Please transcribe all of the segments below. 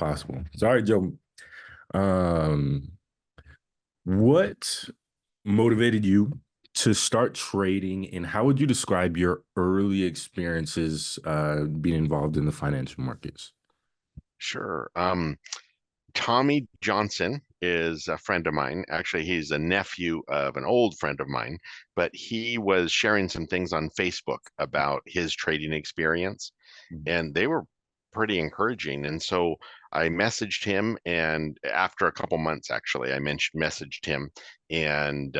possible. So, all right, Joe. Um, what motivated you to start trading, and how would you describe your early experiences being involved in the financial markets? Sure. Tommy Johnson is a friend of mine. Actually, he's a nephew of an old friend of mine, but he was sharing some things on Facebook about his trading experience, and they were pretty encouraging. And so I messaged him, and after a couple months, actually, messaged him, and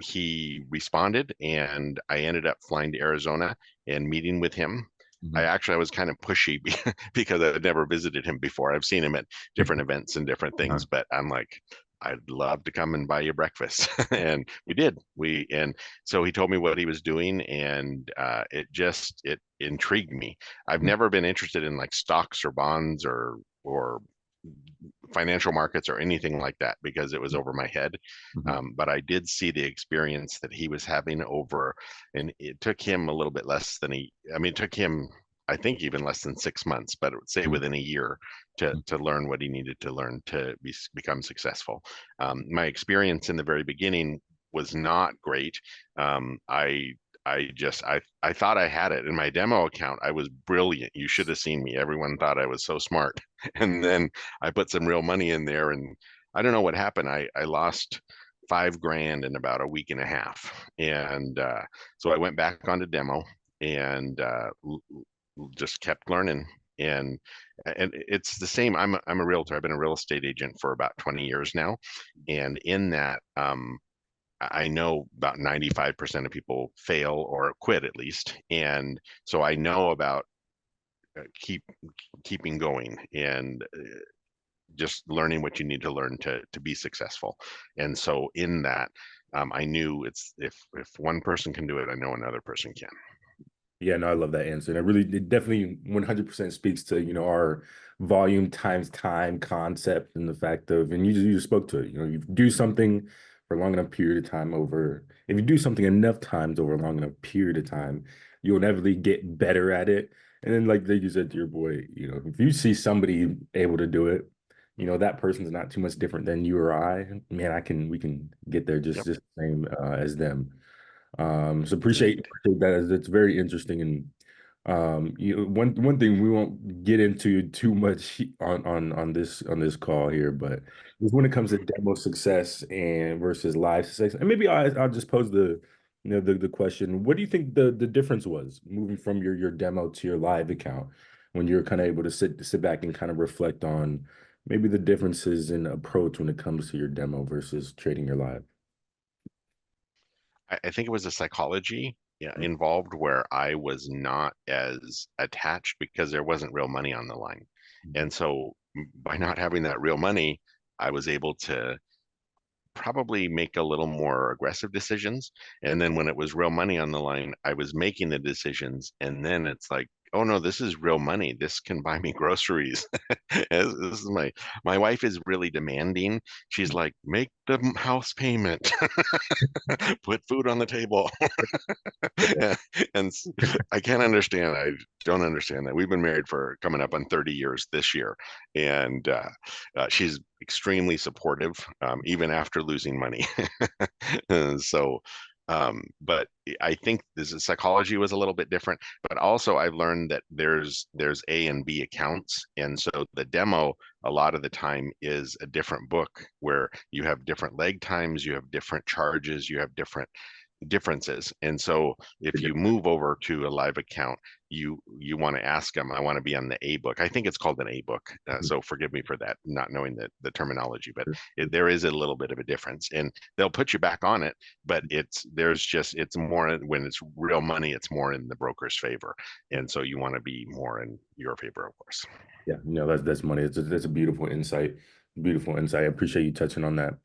he responded, and I ended up flying to Arizona and meeting with him. Mhm. I was kind of pushy because I had never visited him before. I've seen him at different events and different Uh, things, but I'm like, I'd love to come and buy you breakfast. And we did. And so he told me what he was doing, and it intrigued me. I've mhm, never been interested in like stocks or bonds or financial markets or anything like that because it was over my head. mhm, But I did see the experience that he was having over, and it took him a little bit less than it took him, I think, even less than 6 months, but I would say mhm, within a year to learn what he needed to learn to become successful. My experience in the very beginning was not great. I thought I had it in my demo account. I was brilliant. You should have seen me. Everyone thought I was so smart. And then I put some real money in there, and I don't know what happened. I lost 5 grand in about a week and a half. And so I went back onto demo and just kept learning. And and it's the same. I'm a realtor. I've been a real estate agent for about 20 years now. And in that, I know about 95% of people fail or quit at least. And so I know about keeping going and just learning what you need to learn to be successful. And so in that, I knew it's if one person can do it, I know another person can. Yeah, no, I love that answer. And it definitely 100% speaks to, our volume times time concept and the fact of, and you just spoke to it, you do something for a long enough period of time if you do something enough times over a long enough period of time, you'll inevitably get better at it. And then like you said to your boy, if you see somebody able to do it, that person's not too much different than you or I, man, we can get there Yep, just the same as them. So appreciate, indeed. appreciate that. It's very interesting. And one thing we won't get into too much on this call here, but is when it comes to demo success and versus live success. And maybe I'll just pose the question: what do you think the difference was moving from your demo to your live account when you're kind of able to sit back and kind of reflect on maybe the differences in approach when it comes to your demo versus trading your live? I think it was a psychology, yeah, involved where I was not as attached because there wasn't real money on the line. And so by not having that real money, I was able to probably make a little more aggressive decisions. And then when it was real money on the line, I was making the decisions. And then it's like, oh no, this is real money. This can buy me groceries. This is my wife is really demanding. She's like, make the house payment, put food on the table. And I can't understand. I don't understand that. We've been married for coming up on 30 years this year, and she's extremely supportive, even after losing money. So, but I think this is, psychology was a little bit different. But also, I've learned that there's A and B accounts, and so the demo a lot of the time is a different book where you have different leg times, you have different charges, you have different differences. And so if you move over to a live account, you want to ask them, I want to be on the A book. I think it's called an A book. So forgive me for that, not knowing the terminology, but there is a little bit of a difference. And they'll put you back on it, but it's more when it's real money, it's more in the broker's favor. And so you want to be more in your favor, of course. Yeah, that's money. That's a beautiful insight. Beautiful insight. I appreciate you touching on that.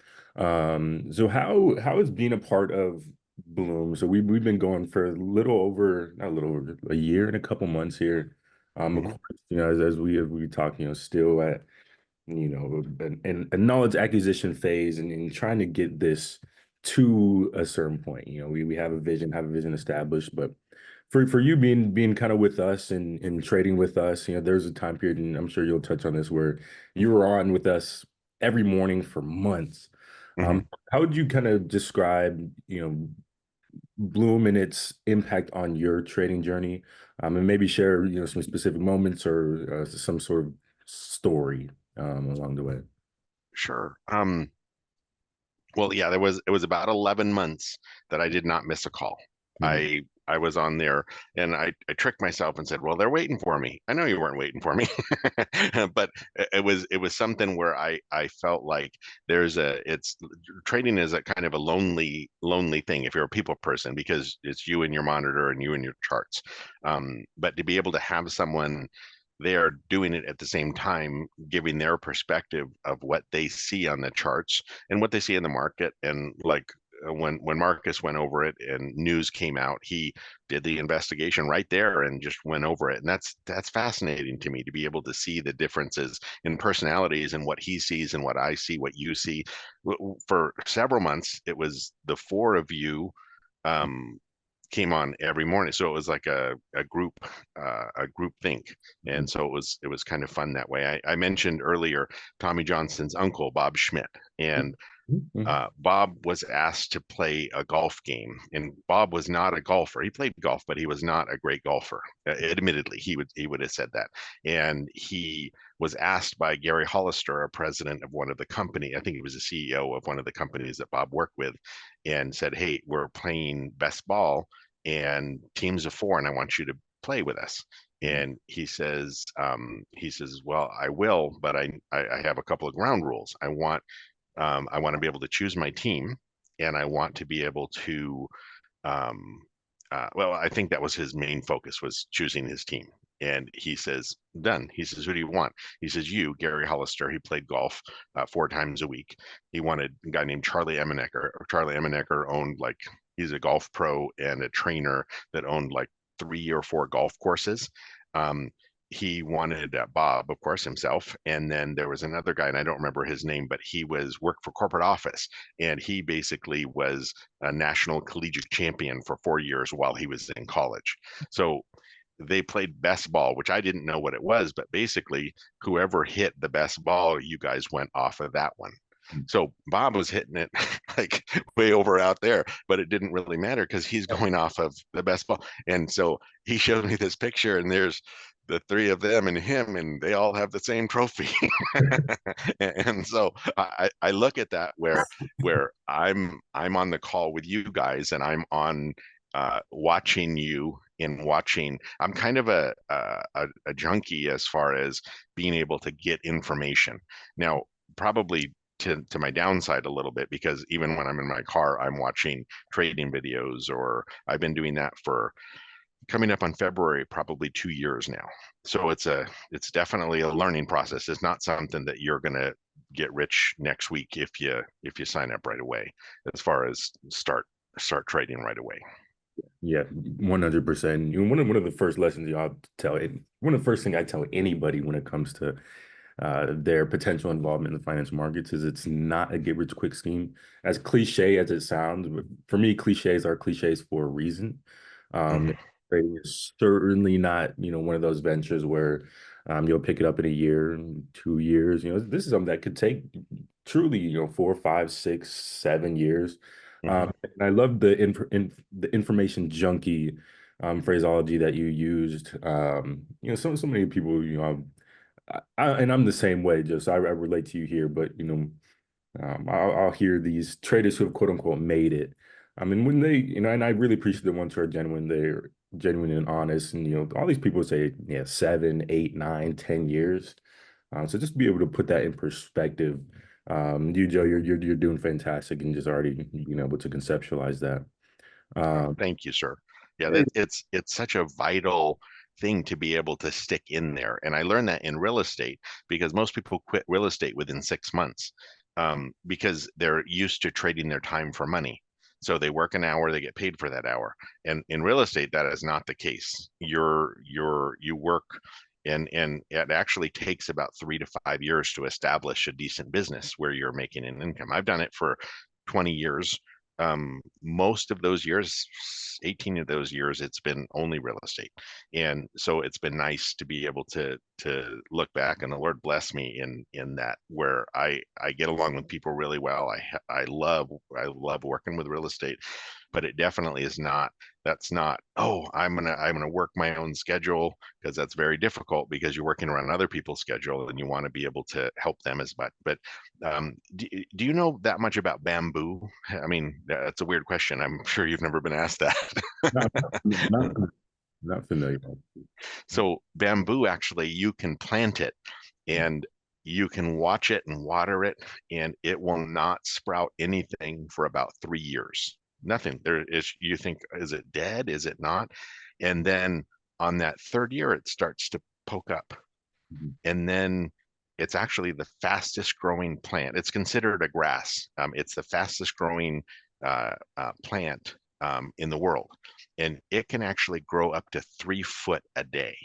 So how is being a part of Bloom? So we've been going for a little over, not a little over a year and a couple months here. Of Mhm. course, as we talk, still at a knowledge acquisition phase and trying to get this to a certain point. We have a vision established, but for you being kind of with us and trading with us, there's a time period, and I'm sure you'll touch on this, where you were on with us every morning for months. Mm-hmm. How would you kind of describe, Bloom and its impact on your trading journey? And maybe share, some specific moments or some sort of story along the way. Sure. Well, yeah, it was about 11 months that I did not miss a call. Mhm. I was on there and I tricked myself and said, well, they're waiting for me. I know you weren't waiting for me. But it was something where I felt like there's a it's trading is a kind of a lonely thing if you're a people person because it's you and your monitor and you and your charts. But to be able to have someone they are doing it at the same time, giving their perspective of what they see on the charts and what they see in the market. And like when Marcus went over it and news came out, he did the investigation right there and just went over it. And that's fascinating to me to be able to see the differences in personalities and what he sees and what I see, what you see. For several months, it was the four of you um, came on every morning. So it was like a group think. And so it was kind of fun that way. I mentioned earlier Tommy Johnson's uncle, Bob Schmidt, and Mhm. Bob was asked to play a golf game, and Bob was not a golfer. He played golf, but he was not a great golfer. Admittedly, he would have said that. And he was asked by Gary Hollister, a president of one of the company. I think he was a CEO of one of the companies that Bob worked with, and said, "Hey, we're playing best ball and teams of four, and I want you to play with us." And he says, well, I will, but I have a couple of ground rules. I want to be able to choose my team, and I want to be able to. Um, well, I think that was his main focus was choosing his team. And he says, done. He says, who do you want? He says, you, Gary Hollister. He played golf 4 times a week. He wanted a guy named Charlie Emenecker. Charlie Emenecker owned like he's a golf pro and a trainer that owned like 3 or 4 golf courses. Um, he wanted Bob, of course, himself, and then there was another guy, and I don't remember his name, but he was worked for corporate office, and he basically was a national collegiate champion for 4 years while he was in college. So they played best ball, which I didn't know what it was, but basically, whoever hit the best ball, you guys went off of that one. So Bob was hitting it like way over out there, but it didn't really matter because he's going off of the best ball. And so he showed me this picture, and there's the three of them and him, and they all have the same trophy. And so I look at that where I'm on the call with you guys, and I'm on watching you and watching. I'm kind of a junkie as far as being able to get information. Now, probably to my downside a little bit because even when I'm in my car, I'm watching trading videos, or I've been doing that for coming up on February, probably 2 years now. So it's definitely a learning process. It's not something that you're gonna get rich next week if you sign up right away, as far as start trading right away. Yeah, 100%. One of the first lessons y'all tell it, one of the first thing I tell anybody when it comes to their potential involvement in the financial markets is it's not a get rich quick scheme. As cliche as it sounds, but for me, cliches are cliches for a reason. Um, Mhm, Trading is certainly not, one of those ventures where you'll pick it up in a year, 2 years. This is something that could take truly, 4, 5, 6, 7 years. mhm, And I love the information junkie phraseology that you used. So many people, and I'm the same way. Just I relate to you here, but I'll hear these traders who have quote unquote made it. I mean, when they, and I really appreciate the ones who are genuine. They're genuine and honest, and all these people say, yeah, 7, 8, 9, 10 years. So just to be able to put that in perspective, you Joe, you're doing fantastic, and just already being able to conceptualize that. Um, Thank you, sir. Yeah, that it's such a vital thing to be able to stick in there. And I learned that in real estate because most people quit real estate within 6 months because they're used to trading their time for money. So they work an hour, they get paid for that hour. And in real estate, that is not the case. You work and it actually takes about 3 to 5 years to establish a decent business where you're making an income. I've done it for 20 years most of those years, 18 of those years, it's been only real estate. And so it's been nice to be able to look back, and the Lord bless me in that, where I get along with people really well. I love working with real estate, but it definitely is not, that's not, oh, I'm gonna work my own schedule, because that's very difficult, because you're working around other people's schedule and you want to be able to help them as much. But do you know that much about bamboo? I mean, that's a weird question. I'm sure you've never been asked that. Not, not, not familiar. So bamboo, actually, you can plant it and you can watch it and water it, and it will not sprout anything for about 3 years. Nothing. There is, you think, is it dead? Is it not? And then on that third year, it starts to poke up. Mhm. And then it's actually the fastest growing plant. It's considered a grass. It's the fastest growing plant in the world. And it can actually grow up to 3 foot a day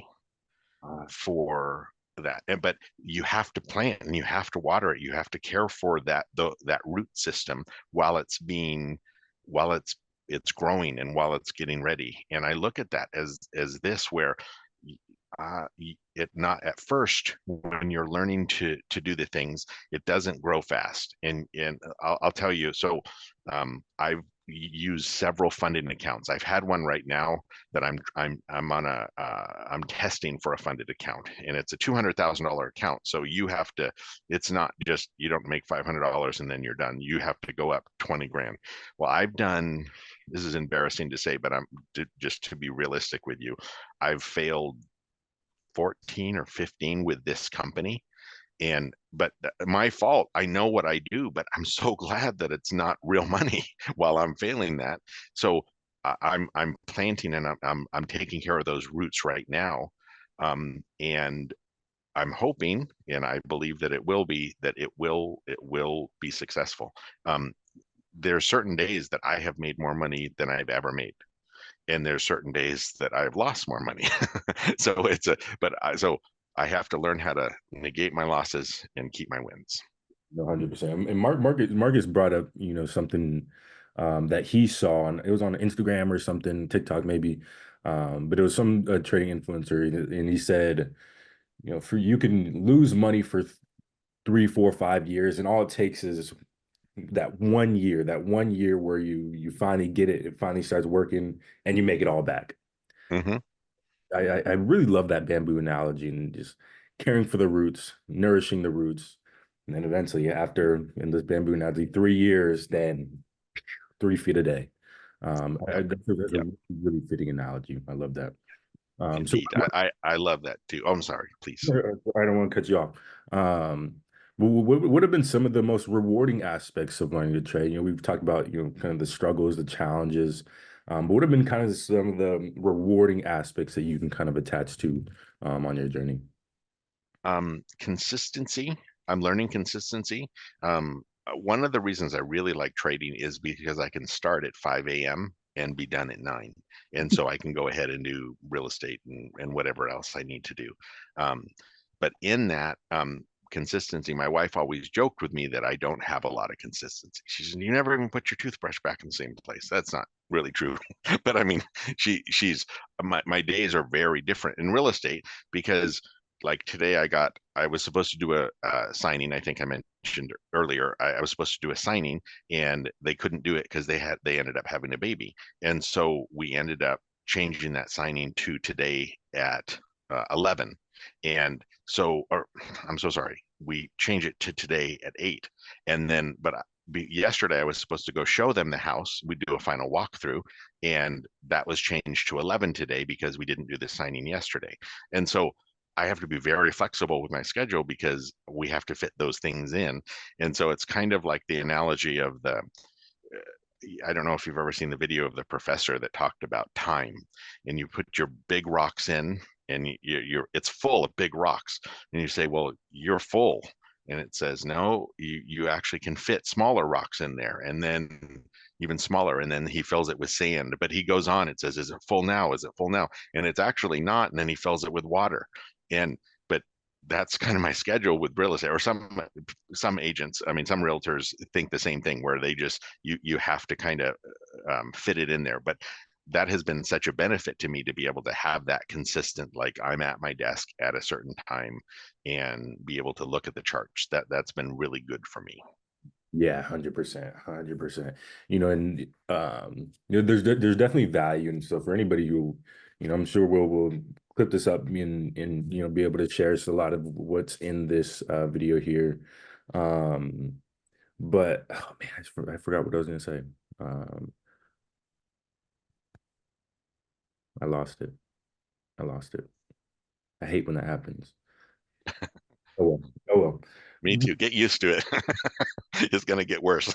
Ah, for that. But you have to plant and you have to water it. You have to care for that root system while while it's growing and while it's getting ready. And I look at that as this, where it not at first, when you're learning to do the things, it doesn't grow fast. And I'll tell you, so I've used several funding accounts. I've had one right now that I'm on a I'm testing for a funded account, and it's a $200,000 account. So you have to, it's not just, you don't make $500 and then you're done. You have to go up 20 grand. Well, I've done, this is embarrassing to say, but just to be realistic with you, I've failed 14 or 15 with this company. And but my fault, I know what I do, but I'm so glad that it's not real money while I'm failing that. So I'm planting, and I'm taking care of those roots right now. And I'm hoping, and I believe that it will be successful. um, there are certain days that I have made more money than I've ever made, and there's certain days that I've lost more money. So it's a, but so I have to learn how to negate my losses and keep my wins. 100%. And Marcus brought up, something that he saw, and it was on Instagram or something, TikTok maybe, but it was some trading influencer, and he said, for you can lose money for 3, 4, 5 years, and all it takes is that 1 year where you finally get it, it finally starts working, and you make it all back. Hmm. I really love that bamboo analogy, and just caring for the roots, nourishing the roots. And then eventually, after, in this bamboo analogy, 3 years, then 3 feet a day. Yep. That's a Yep. really, really fitting analogy. I love that. So Indeed. I love that too. Oh, I'm sorry, please. I don't want to cut you off. What would have been some of the most rewarding aspects of learning to trade? We've talked about, kind of the struggles, the challenges, but what have been kind of some of the rewarding aspects that you can kind of attach to on your journey? Consistency. I'm learning consistency. One of the reasons I really like trading is because I can start at 5 a.m. and be done at 9. And so I can go ahead and do real estate and whatever else I need to do. Um, but in that consistency, my wife always joked with me that I don't have a lot of consistency. She said, "You never even put your toothbrush back in the same place." That's not really true. But I mean, she's my days are very different in real estate, because like today I was supposed to do a signing. I think I mentioned earlier, I was supposed to do a signing, and they couldn't do it because they ended up having a baby. And so we ended up changing that signing to today at 11. And so, or I'm so sorry, we change it to today at 8. And then but yesterday I was supposed to go show them the house. We do a final walkthrough, and that was changed to 11 today because we didn't do the signing yesterday. And so I have to be very flexible with my schedule because we have to fit those things in. And so it's kind of like the analogy of I don't know if you've ever seen the video of the professor that talked about time, and you put your big rocks in, and it's full of big rocks, and you say, well, you're full. And it says, no, you actually can fit smaller rocks in there, and then even smaller. And then he fills it with sand, but he goes on, it says, is it full now? Is it full now? And it's actually not. And then he fills it with water. And but that's kind of my schedule with real estate. Or some agents, I mean, some realtors think the same thing, where they just you have to kind of fit it in there. But that has been such a benefit to me to be able to have that consistent, like I'm at my desk at a certain time and be able to look at the charts. That's been really good for me. Yeah, 100%, 100%. And there's definitely value, and so for anybody who, I'm sure we'll clip this up and be able to share a lot of what's in this video here. Um, but oh man, I forgot what I was gonna say. Um, I lost it. I lost it. I hate when that happens. Oh well. Oh Me well. too. Get used to it. It's going to get worse.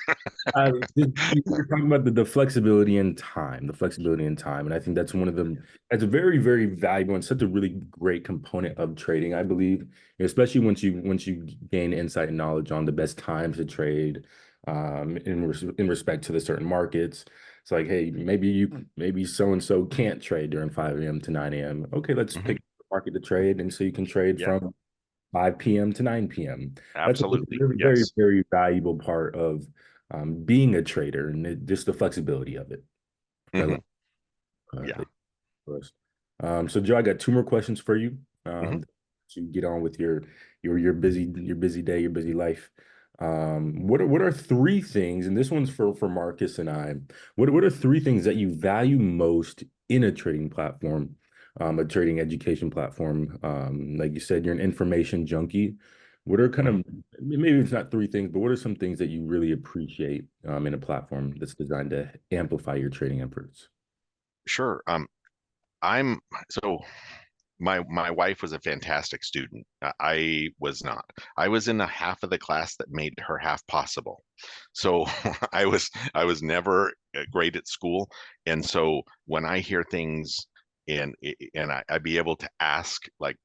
You're talking about the flexibility and time, and I think that's one of them. That's a very, very valuable and such a really great component of trading, I believe, especially once you gain insight and knowledge on the best times to trade, in respect to the certain markets. It's like, hey, maybe so and so can't trade during 5 a.m. to 9 a.m. Okay, let's Mhm. pick a market to trade, and so you can trade Yeah, from 5 p.m. to 9 p.m. That's a absolutely. very, very, Yes. very valuable part of being a trader, and just the flexibility of it. I Hmm. love Yeah. that course. So Joe, I got two more questions for you. Hmm. To get on with your busy day, your busy life. What are three things, and this one's for Marcus and I. What are three things that you value most in a trading platform, a trading education platform? Like you said, you're an information junkie. What are kind Hmm. of maybe it's not three things, but what are some things that you really appreciate in a platform that's designed to amplify your trading efforts? Sure. I'm so my wife was a fantastic student. I was not. I was in the half of the class that made her half possible. So I was never great at school, and so when I hear things and I'd be able to ask like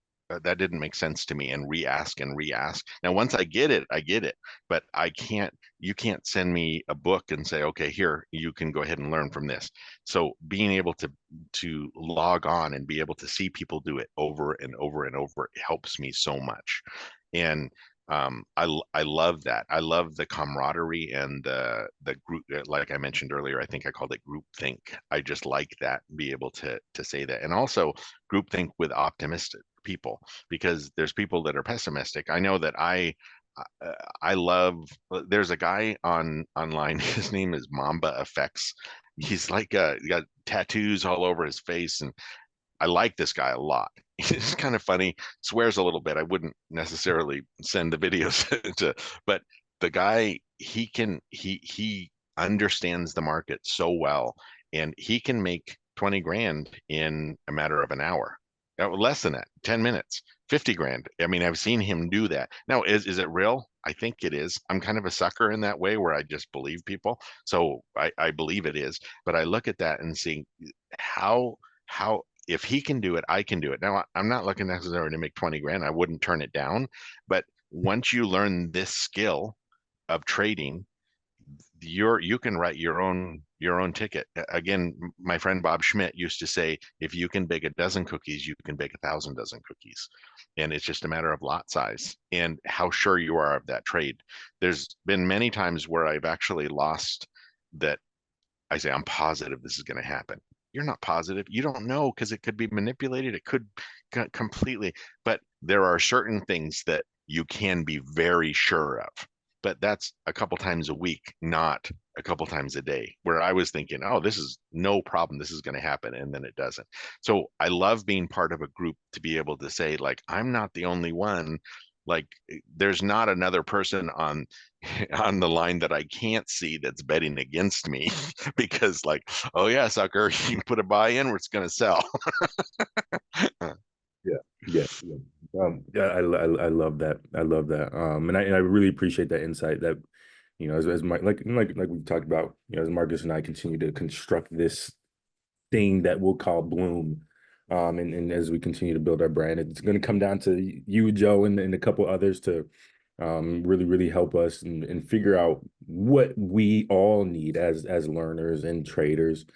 that didn't make sense to me and re-ask and re-ask. Now once I get it, I get it, but I can't. You can't send me a book and say, okay, here you can go ahead and learn from this. So being able to log on and be able to see people do it over and over and over helps me so much. And I love that. I love the camaraderie and the group. Like I mentioned earlier, I think I called it group think. I just like that, be able to say that, and also group think with optimistic people, because there's people that are pessimistic. I know that uh, I love. There's a guy on online. His name is Mamba Effects. He's like he got tattoos all over his face, and I like this guy a lot. He's kind of funny, swears a little bit. I wouldn't necessarily send the videos to, but the guy, he understands the market so well, and he can make 20 grand in a matter of an hour. Less than that, 10 minutes, 50 grand. I mean, I've seen him do that. Now, is it real? I think it is. I'm kind of a sucker in that way where I just believe people. So I believe it is. But I look at that and see how if he can do it, I can do it. Now, I'm not looking necessarily to make 20 grand. I wouldn't turn it down. But once you learn this skill of trading, you can write your own ticket. Again, my friend Bob Schmidt used to say, if you can bake a dozen cookies, you can bake 1,000 dozen cookies. And it's just a matter of lot size and how sure you are of that trade. There's been many times where I've actually lost that. I say, I'm positive this is going to happen. You're not positive. You don't know, because it could be manipulated. It could completely, but there are certain things that you can be very sure of. But that's a couple times a week, not a couple times a day, where I was thinking, oh, this is no problem. This is going to happen. And then it doesn't. So I love being part of a group to be able to say, like, I'm not the only one. Like, there's not another person on on the line that I can't see that's betting against me because, like, oh yeah, sucker, you put a buy in where it's going to sell. Yeah, yeah, yeah. Yeah, I love that. I love that. And I really appreciate that insight that, as my like we talked about, as Marcus and I continue to construct this thing that we'll call Bloom. And as we continue to build our brand, it's going to come down to you, Joe, and a couple others to really, really help us and figure out what we all need as learners and traders.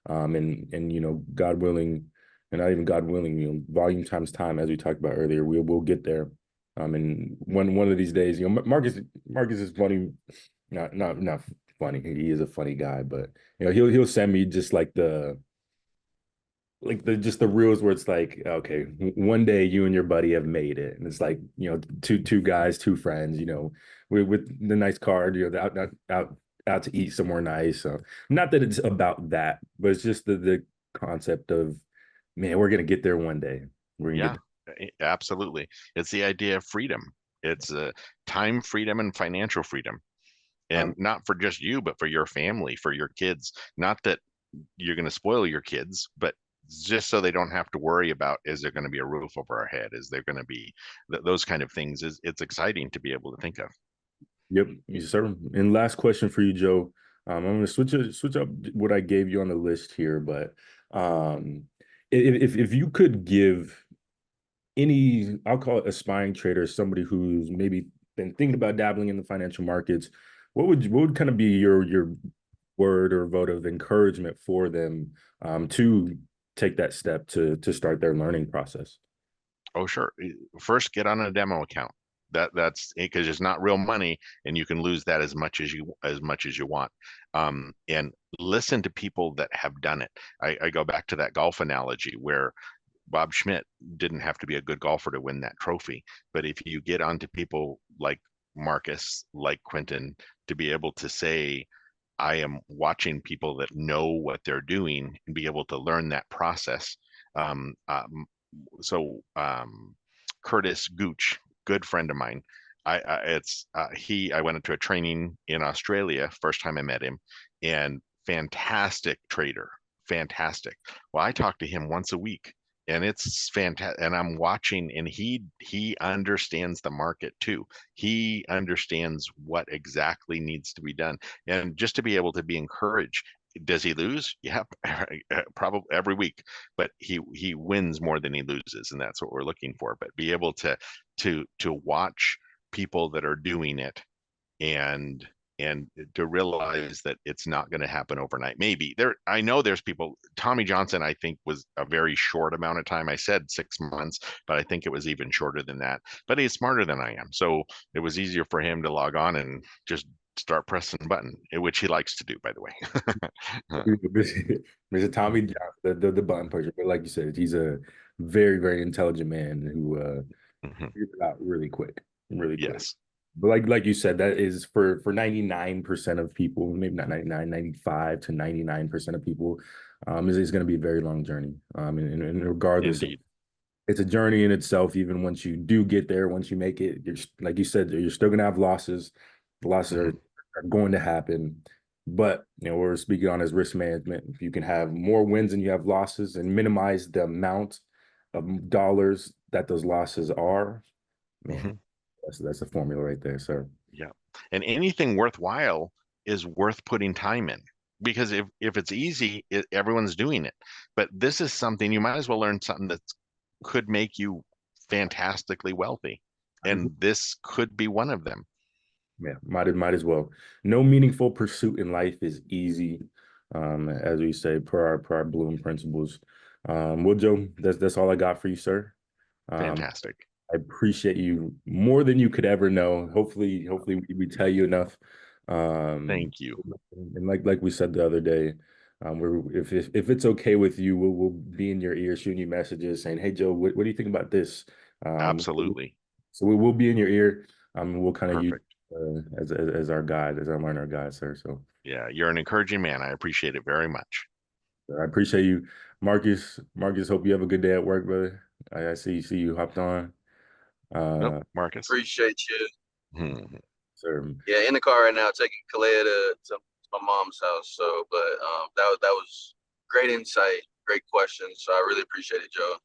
And God willing, and not even God willing, volume times time, as we talked about earlier, we'll get there. And one of these days, Marcus is funny, not funny. He is a funny guy, but he'll send me just like the just the reels where it's like, okay, one day you and your buddy have made it, and it's like, two guys, two friends, with the nice card, out to eat somewhere nice. So not that it's about that, but it's just the concept of, man, we're gonna get there one day. We're gonna get Yeah, absolutely. It's the idea of freedom. It's time freedom and financial freedom, there. and not for just you, but for your family, for your kids. Not that you're going to spoil your kids, but just so they don't have to worry about, is there going to be a roof over our head? Is there going to be those kind of things? It's exciting to be able to think of. Yep, yes, sir. And last question for you, Joe. I'm going to switch up what I gave you on the list here, but um, if you could give any, I'll call it aspiring trader, somebody who's maybe been thinking about dabbling in the financial markets, what would kind of be your word or vote of encouragement for them to take that step to start their learning process? Oh, sure. First, get on a demo account. That's because it's not real money, and you can lose that as much as you want. And listen to people that have done it. I go back to that golf analogy where Bob Schmidt didn't have to be a good golfer to win that trophy. But if you get onto people like Marcus, like Quentin, to be able to say, I am watching people that know what they're doing and be able to learn that process. Um, um, so Curtis Gooch, good friend of mine. I went into a training in Australia first time I met him, and fantastic trader, fantastic. Well, I talk to him once a week, and it's fantastic. And I'm watching, and he understands the market too. He understands what exactly needs to be done, and just to be able to be encouraged. Does he lose? Yeah, probably every week, but he wins more than he loses, and that's what we're looking for. But be able to watch people that are doing it, and and to realize that it's not going to happen overnight. Maybe there, I know there's people. Tommy Johnson, I think, was a very short amount of time. I said 6 months, but I think it was even shorter than that. But he's smarter than I am, so it was easier for him to log on and just start pressing button, which he likes to do, by the way. Mr. Tommy John, the button pusher. But like you said, he's a very, very intelligent man who figured it out really quick, really quick. Yes, But like you said, that is for 99% of people, maybe not 99, 95 to 99% of people, is going to be a very long journey. And regardless, indeed. it's a journey in itself. Even once you do get there, once you make it, you're like you said, you're still gonna have losses. The losses Hmm. are going to happen. But what we're speaking on is risk management. If you can have more wins than you have losses and minimize the amount of dollars that those losses are, man, Hmm. that's the formula right there, sir. Yeah. And anything worthwhile is worth putting time in, because if it's easy, everyone's doing it. But this is something you might as well learn something that could make you fantastically wealthy. And this could be one of them. Yeah, might as well. No meaningful pursuit in life is easy, as we say, per our Bloom principles. Well, Joe, that's all I got for you, sir. Um, Fantastic. I appreciate you more than you could ever know. Hopefully we tell you enough. Um, Thank you. and like we said the other day, if it's okay with you, we'll be in your ear shooting you messages saying, "Hey Joe, what do you think about this?" Um, Absolutely. so we'll be in your ear. We'll kind of use Perfect. as our guide, as our learner guide, sir. So Yeah, you're an encouraging man. I appreciate it very much. I appreciate you, Marcus. Marcus, hope you have a good day at work, brother. I see you hopped on. Nope, Uh, Marcus. Appreciate you. Hmm. sir. Yeah, in the car right now, taking Kalea to my mom's house. So, but that was great insight, great questions. So I really appreciate it, Joe.